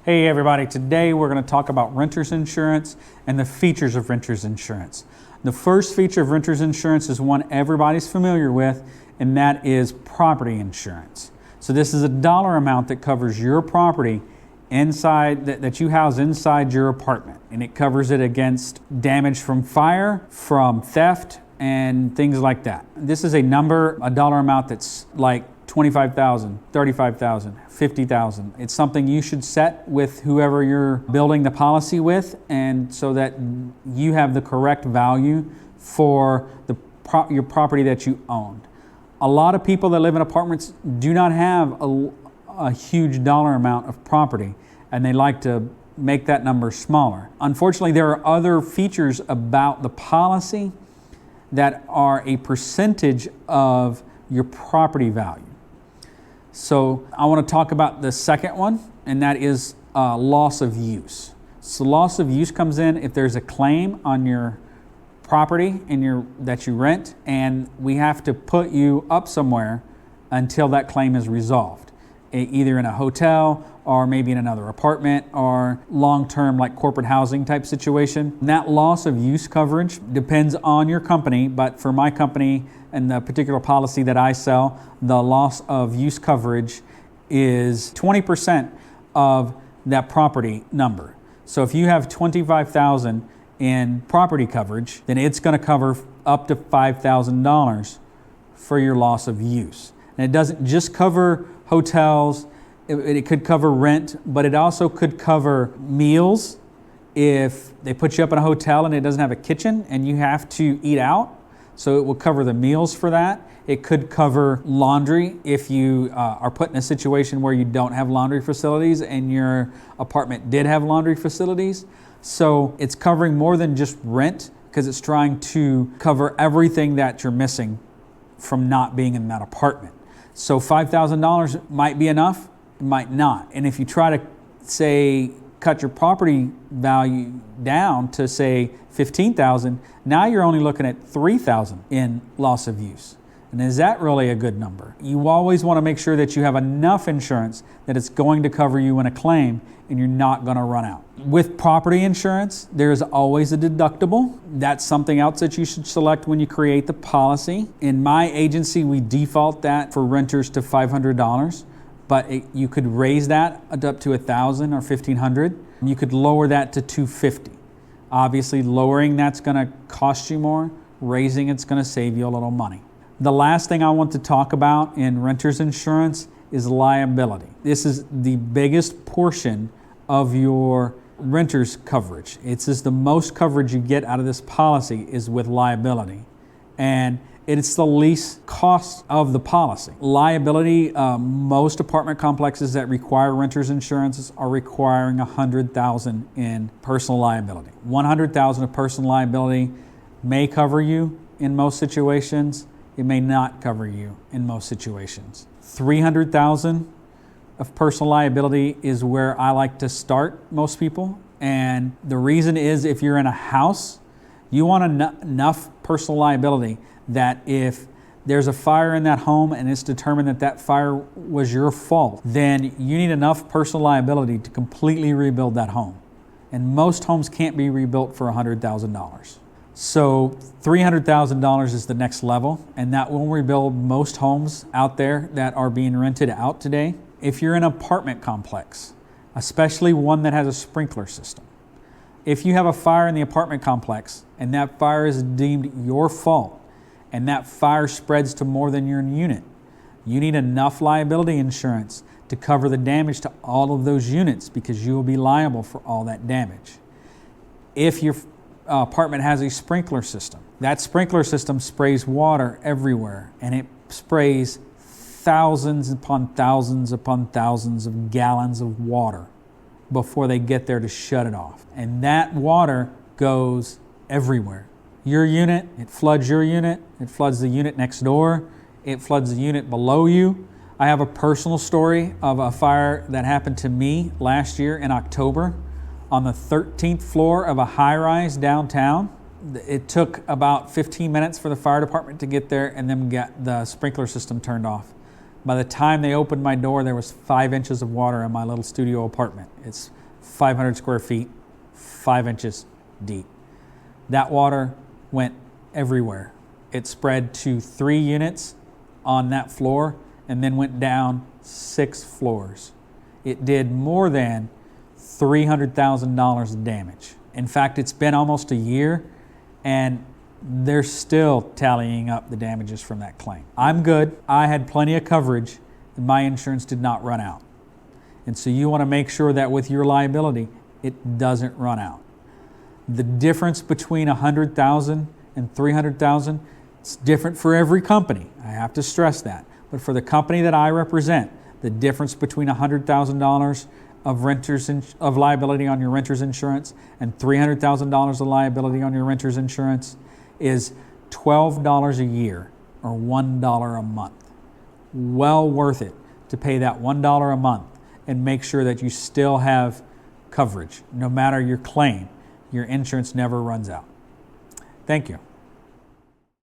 Hey everybody, today we're going to talk about renter's insurance and the features of renter's insurance. The first feature of renter's insurance is one everybody's familiar with, and that is property insurance. So this is a dollar amount that covers your property inside that you house inside your apartment, and it covers it against damage from fire, from theft, and things like that. This is a dollar amount that's like $25,000, $35,000, $50,000. It's something you should set with whoever you're building the policy with, and so that you have the correct value for your property that you own. A lot of people that live in apartments do not have a huge dollar amount of property, and they like to make that number smaller. Unfortunately, there are other features about the policy that are a percentage of your property value. So I want to talk about the second one, and that is loss of use. So loss of use comes in if there's a claim on your property that you rent, and we have to put you up somewhere until that claim is resolved, either in a hotel or maybe in another apartment or long-term like corporate housing type situation. And that loss of use coverage depends on your company, but for my company and the particular policy that I sell, the loss of use coverage is 20% of that property number. So if you have $25,000 in property coverage, then it's going to cover up to $5,000 for your loss of use. And it doesn't just cover hotels, it could cover rent, but it also could cover meals. If they put you up in a hotel and it doesn't have a kitchen and you have to eat out, so it will cover the meals for that. It could cover laundry if you are put in a situation where you don't have laundry facilities and your apartment did have laundry facilities. So it's covering more than just rent, because it's trying to cover everything that you're missing from not being in that apartment. So $5,000 might be enough, it might not. And if you try to, say, cut your property value down to, say, $15,000, now you're only looking at $3,000 in loss of use. And is that really a good number? You always want to make sure that you have enough insurance that it's going to cover you in a claim and you're not going to run out. With property insurance, there's always a deductible. That's something else that you should select when you create the policy. In my agency, we default that for renters to $500, but you could raise that up to $1,000 or $1,500. You could lower that to $250. Obviously, lowering that's going to cost you more. Raising it's going to save you a little money. The last thing I want to talk about in renter's insurance is liability. This is the biggest portion of your renter's coverage. It's just the most coverage you get out of this policy is with liability. And it's the least cost of the policy. Liability, most apartment complexes that require renter's insurance are requiring $100,000 in personal liability. $100,000 of personal liability may cover you in most situations. It may not cover you in most situations. $300,000 of personal liability is where I like to start most people. And the reason is, if you're in a house, you want enough personal liability that if there's a fire in that home and it's determined that that fire was your fault, then you need enough personal liability to completely rebuild that home. And most homes can't be rebuilt for $100,000. So $300,000 is the next level, and that will rebuild most homes out there that are being rented out today. If you're in an apartment complex, especially one that has a sprinkler system, if you have a fire in the apartment complex and that fire is deemed your fault and that fire spreads to more than your unit, you need enough liability insurance to cover the damage to all of those units, because you will be liable for all that damage. If your apartment has a sprinkler system, that sprinkler system sprays water everywhere, and it sprays thousands upon thousands upon thousands of gallons of water before they get there to shut it off. And that water goes everywhere. Your unit, it floods your unit, it floods the unit next door, it floods the unit below you. I have a personal story of a fire that happened to me last year in October on the 13th floor of a high-rise downtown. It took about 15 minutes for the fire department to get there and then get the sprinkler system turned off. By the time they opened my door, there was 5 inches of water in my little studio apartment. It's 500 square feet, 5 inches deep. That water went everywhere. It spread to 3 units on that floor and then went down 6 floors. It did more than $300,000 of damage. In fact, it's been almost a year and they're still tallying up the damages from that claim. I'm good. I had plenty of coverage and my insurance did not run out. And so you want to make sure that with your liability, it doesn't run out. The difference between $100,000 and $300,000, it's different for every company. I have to stress that. But for the company that I represent, the difference between $100,000 of liability on your renter's insurance and $300,000 of liability on your renter's insurance is $12 a year or $1 a month. Well worth it to pay that $1 a month and make sure that you still have coverage. No matter your claim, your insurance never runs out. Thank you.